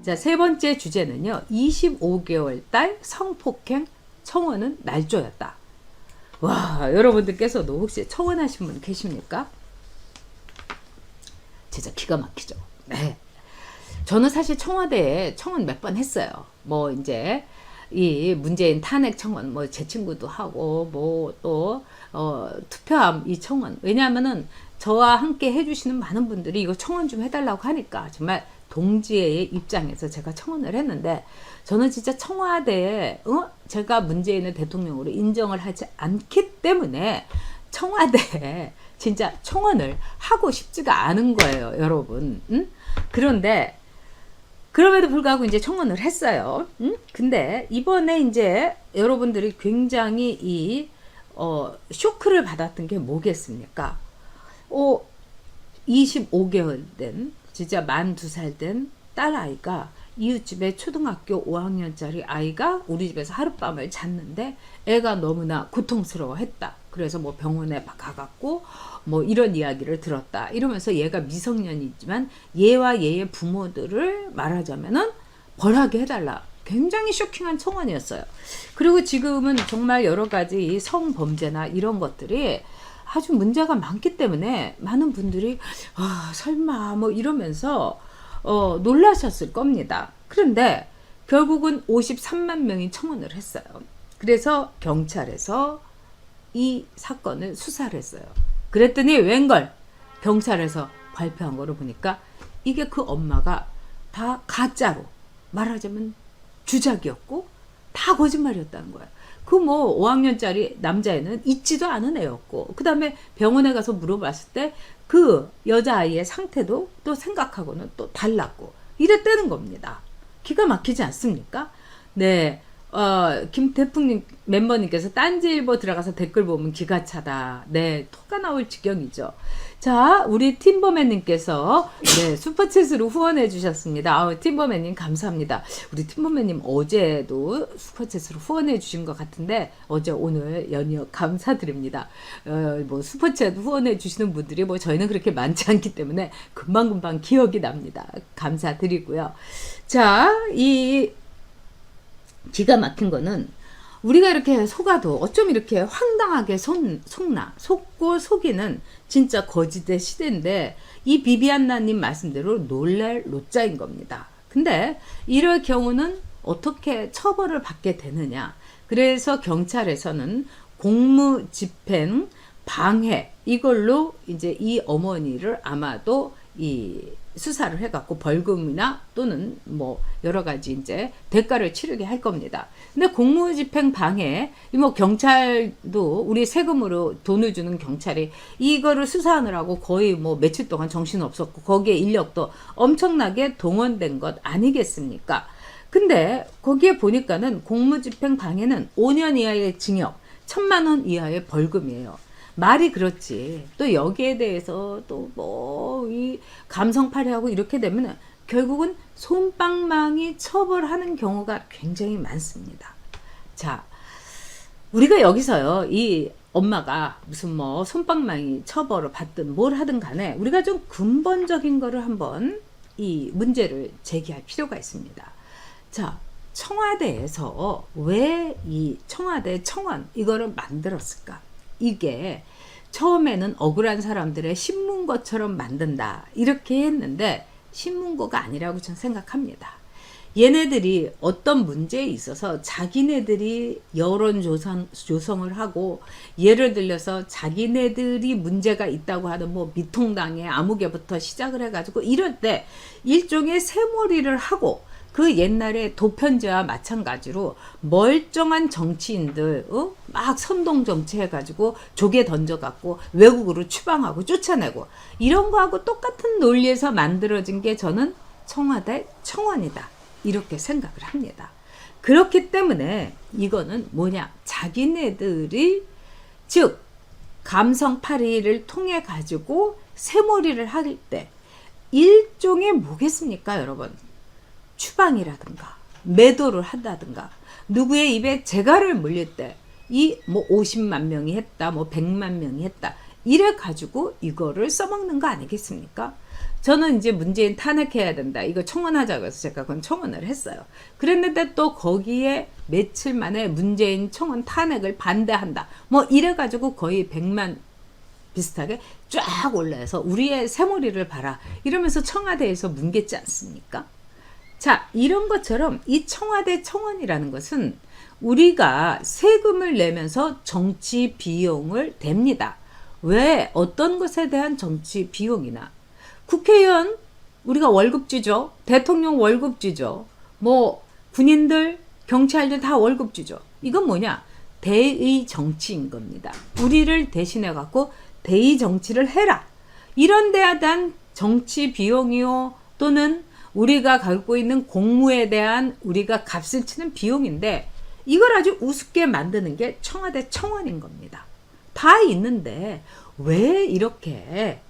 자, 세 번째 주제는요. 25개월 딸 성폭행 청원은 날조였다. 와, 여러분들께서도 혹시 청원하신 분 계십니까? 진짜 기가 막히죠. 네. 저는 사실 청와대에 청원 몇 번 했어요. 뭐 이제 이 문재인 탄핵 청원 뭐 제 친구도 하고 뭐 또 투표함 이 청원. 왜냐하면은 저와 함께 해주시는 많은 분들이 이거 청원 좀 해달라고 하니까 정말 동지의 입장에서 제가 청원을 했는데, 저는 진짜 청와대에 제가 문재인을 대통령으로 인정을 하지 않기 때문에 청와대에 진짜 청원을 하고 싶지가 않은 거예요, 여러분. 그런데 그럼에도 불구하고 이제 청원을 했어요. 근데 이번에 이제 여러분들이 굉장히 이 쇼크를 받았던 게 뭐겠습니까? 25개월 된 진짜 만 2살 된 딸아이가 이웃집에 초등학교 5학년짜리 아이가 우리 집에서 하룻밤을 잤는데 애가 너무나 고통스러워했다. 그래서 뭐 병원에 가갖고 뭐 이런 이야기를 들었다. 이러면서 얘가 미성년이지만 얘와 얘의 부모들을 말하자면은 벌하게 해달라. 굉장히 쇼킹한 청원이었어요. 그리고 지금은 정말 여러 가지 성범죄나 이런 것들이 아주 문제가 많기 때문에 많은 분들이 설마 뭐 이러면서 놀라셨을 겁니다. 그런데 결국은 53만 명이 청원을 했어요. 그래서 경찰에서 이 사건을 수사를 했어요. 그랬더니 웬걸 경찰에서 발표한 거를 보니까 이게 그 엄마가 다 가짜로, 말하자면 주작이었고 다 거짓말이었다는 거예요. 그 뭐 5학년짜리 남자애는 있지도 않은 애였고, 그 다음에 병원에 가서 물어봤을 때 그 여자아이의 상태도 또 생각하고는 또 달랐고 이랬다는 겁니다. 기가 막히지 않습니까? 네. 김태풍님 멤버님께서 딴지일보 들어가서 댓글 보면 기가 차다. 네, 토가 나올 지경이죠. 자, 우리 팀버맨님께서 네, 슈퍼챗으로 후원해 주셨습니다. 팀버맨님 감사합니다. 우리 팀버맨님 어제도 슈퍼챗으로 후원해 주신 것 같은데 어제 오늘 연이어 감사드립니다. 뭐 슈퍼챗 후원해 주시는 분들이 뭐 저희는 그렇게 많지 않기 때문에 금방금방 기억이 납니다. 감사드리고요. 자, 이 기가 막힌 거는 우리가 이렇게 속아도 어쩜 이렇게 황당하게 속나. 속고 속이는 진짜 거짓의 시대인데 이 비비안나님 말씀대로 놀랄 노자인 겁니다. 근데 이럴 경우는 어떻게 처벌을 받게 되느냐. 그래서 경찰에서는 공무집행 방해 이걸로 이제 이 어머니를 아마도 이 수사를 해갖고 벌금이나 또는 뭐 여러 가지 이제 대가를 치르게 할 겁니다. 근데 공무집행 방해, 뭐 경찰도 우리 세금으로 돈을 주는 경찰이 이거를 수사하느라고 거의 뭐 며칠 동안 정신 없었고 거기에 인력도 엄청나게 동원된 것 아니겠습니까? 근데 거기에 보니까는 공무집행 방해는 5년 이하의 징역, 1,000만 원 이하의 벌금이에요. 말이 그렇지. 또 여기에 대해서 또 뭐 이 감성팔이하고 이렇게 되면 결국은 솜방망이 처벌하는 경우가 굉장히 많습니다. 자, 우리가 여기서요, 이 엄마가 무슨 뭐 솜방망이 처벌을 받든 뭘 하든 간에 우리가 좀 근본적인 거를 한번 이 문제를 제기할 필요가 있습니다. 자, 청와대에서 왜 이 청와대 청원 이거를 만들었을까? 이게 처음에는 억울한 사람들의 신문고처럼 만든다 이렇게 했는데 신문고가 아니라고 저는 생각합니다. 얘네들이 어떤 문제에 있어서 자기네들이 여론 조성을 하고, 예를 들려서 자기네들이 문제가 있다고 하는 뭐 미통당의 아무개부터 시작을 해가지고 이럴 때 일종의 새몰이를 하고, 그 옛날에 도편제와 마찬가지로 멀쩡한 정치인들 막 선동정치 해가지고 조개 던져갖고 외국으로 추방하고 쫓아내고 이런 거하고 똑같은 논리에서 만들어진 게 저는 청와대 청원이다 이렇게 생각을 합니다. 그렇기 때문에 이거는 뭐냐, 자기네들이 즉 감성팔이를 통해 가지고 새몰이를 할 때 일종의 뭐겠습니까 여러분, 추방이라든가 매도를 한다든가 누구의 입에 재갈을 물릴 때 이 뭐 50만 명이 했다, 뭐 100만 명이 했다. 이래 가지고 이거를 써먹는 거 아니겠습니까? 저는 이제 문재인 탄핵해야 된다. 이거 청원하자고 해서 제가 그건 청원을 했어요. 그랬는데 또 거기에 며칠 만에 문재인 청원 탄핵을 반대한다. 뭐 이래 가지고 거의 100만 비슷하게 쫙 올라서 우리의 새머리를 봐라. 이러면서 청와대에서 뭉갰지 않습니까? 자, 이런 것처럼 이 청와대 청원이라는 것은 우리가 세금을 내면서 정치 비용을 댑니다. 왜? 어떤 것에 대한 정치 비용이나 국회의원 우리가 월급 주죠. 대통령 월급 주죠. 뭐 군인들, 경찰들 다 월급 주죠. 이건 뭐냐? 대의 정치인 겁니다. 우리를 대신해 갖고 대의 정치를 해라. 이런 데에 대한 정치 비용이요 또는 우리가 갖고 있는 공무에 대한 우리가 값을 치는 비용인데 이걸 아주 우습게 만드는 게 청와대 청원인 겁니다. 다 있는데 왜 이렇게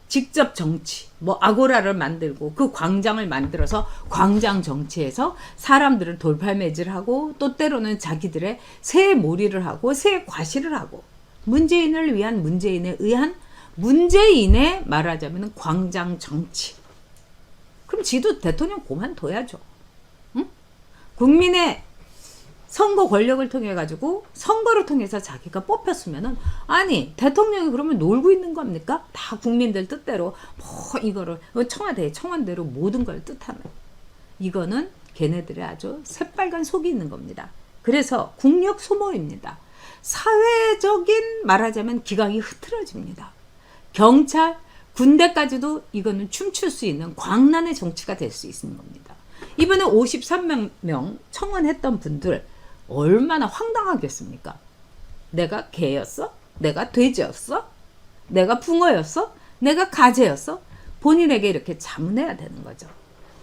직접 정치 뭐 아고라를 만들고 그 광장을 만들어서 광장 정치에서 사람들을 돌팔매질하고 또 때로는 자기들의 새 몰이를 하고 새 과시를 하고 문재인을 위한 문재인에 의한 문재인의 말하자면 광장 정치. 그럼 지도 대통령 그만둬야죠. 응? 국민의 선거 권력을 통해 가지고 선거를 통해서 자기가 뽑혔으면은 아니 대통령이 그러면 놀고 있는 겁니까? 다 국민들 뜻대로 뭐 이거를 청와대 청원대로 모든 걸 뜻하는 이거는 걔네들의 아주 새빨간 속이 있는 겁니다. 그래서 국력 소모입니다. 사회적인 말하자면 기강이 흐트러집니다. 경찰, 군대까지도 이거는 춤출 수 있는 광란의 정치가 될 수 있는 겁니다. 이번에 53명 청원했던 분들 얼마나 황당하겠습니까? 내가 개였어? 내가 돼지였어? 내가 붕어였어? 내가 가재였어? 본인에게 이렇게 자문해야 되는 거죠.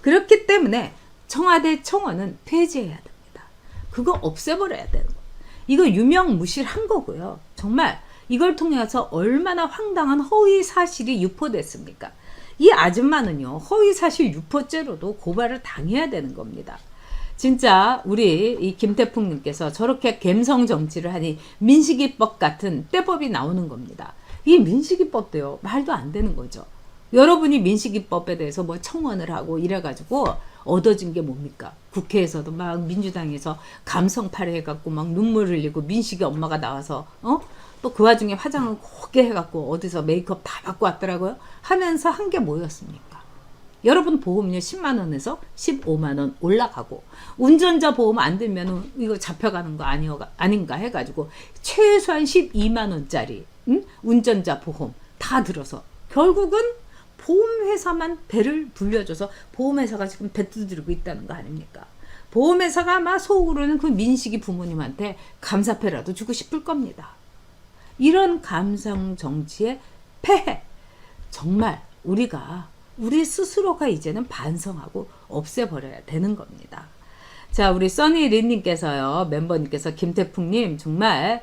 그렇기 때문에 청와대 청원은 폐지해야 됩니다. 그거 없애버려야 되는 거예요. 이거 유명무실한 거고요. 정말 이걸 통해서 얼마나 황당한 허위 사실이 유포됐습니까? 이 아줌마는요 허위 사실 유포죄로도 고발을 당해야 되는 겁니다. 진짜 우리 이 김태풍님께서 저렇게 갬성 정치를 하니 민식이법 같은 떼법이 나오는 겁니다. 이 민식이법도요 말도 안 되는 거죠. 여러분이 민식이법에 대해서 뭐 청원을 하고 이래가지고 얻어진 게 뭡니까? 국회에서도 막 민주당에서 감성팔이 해갖고 막 눈물 흘리고 민식이 엄마가 나와서 또 그 와중에 화장을 곱게 해갖고 어디서 메이크업 다 받고 왔더라고요. 하면서 한 게 뭐였습니까? 여러분 보험료 10만원에서 15만원 올라가고 운전자 보험 안 들면 이거 잡혀가는 거 아닌가 해가지고 최소한 12만원짜리 운전자 보험 다 들어서 결국은 보험회사만 배를 불려줘서 보험회사가 지금 배 두드리고 있다는 거 아닙니까? 보험회사가 아마 속으로는 그 민식이 부모님한테 감사패라도 주고 싶을 겁니다. 이런 감성 정치의 폐해 정말 우리 스스로가 이제는 반성하고 없애버려야 되는 겁니다. 자, 우리 써니린님께서요 멤버님께서 김태풍님 정말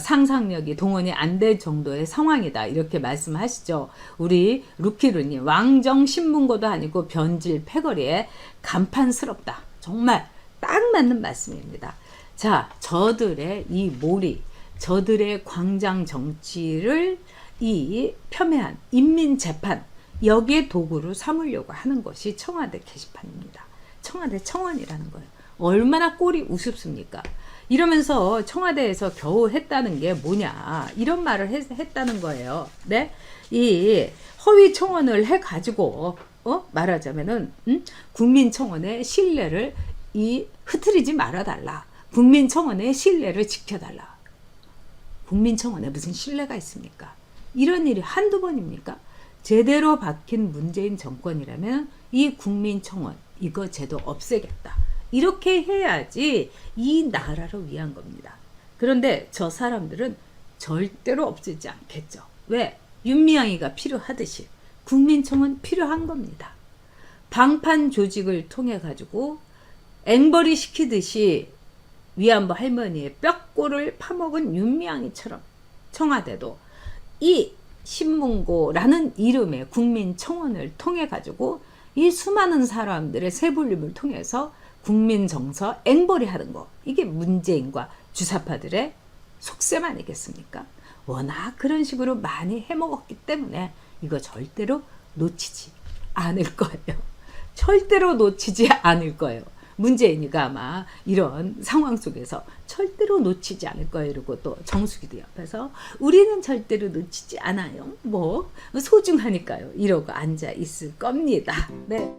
상상력이 동원이 안 될 정도의 상황이다 이렇게 말씀하시죠. 우리 루키루님 왕정신문고도 아니고 변질 패거리에 간판스럽다. 정말 딱 맞는 말씀입니다. 자, 저들의 이 몰이 저들의 광장 정치를 이 폄훼한 인민재판 여기에 도구로 삼으려고 하는 것이 청와대 게시판입니다. 청와대 청원이라는 거예요. 얼마나 꼴이 우습습니까? 이러면서 청와대에서 겨우 했다는 게 뭐냐 이런 말을 했다는 거예요. 네? 이 허위 청원을 해가지고 말하자면은 국민청원의 신뢰를 흐트리지 말아달라. 국민청원의 신뢰를 지켜달라. 국민청원에 무슨 신뢰가 있습니까? 이런 일이 한두 번입니까? 제대로 박힌 문재인 정권이라면 이 국민청원 이거 제도 없애겠다. 이렇게 해야지 이 나라를 위한 겁니다. 그런데 저 사람들은 절대로 없애지 않겠죠. 왜? 윤미향이가 필요하듯이 국민청원 필요한 겁니다. 방판 조직을 통해 가지고 앵벌이 시키듯이 위안부 할머니의 뼈골을 파먹은 윤미향이처럼 청와대도 이 신문고라는 이름의 국민청원을 통해 가지고 이 수많은 사람들의 세불림을 통해서 국민 정서 앵벌이 하는 거 이게 문재인과 주사파들의 속셈 아니겠습니까? 워낙 그런 식으로 많이 해먹었기 때문에 이거 절대로 놓치지 않을 거예요. 절대로 놓치지 않을 거예요. 문재인이가 아마 이런 상황 속에서 절대로 놓치지 않을 거예요. 이러고 또 정수기도 옆에서 우리는 절대로 놓치지 않아요. 뭐 소중하니까요. 이러고 앉아 있을 겁니다. 네.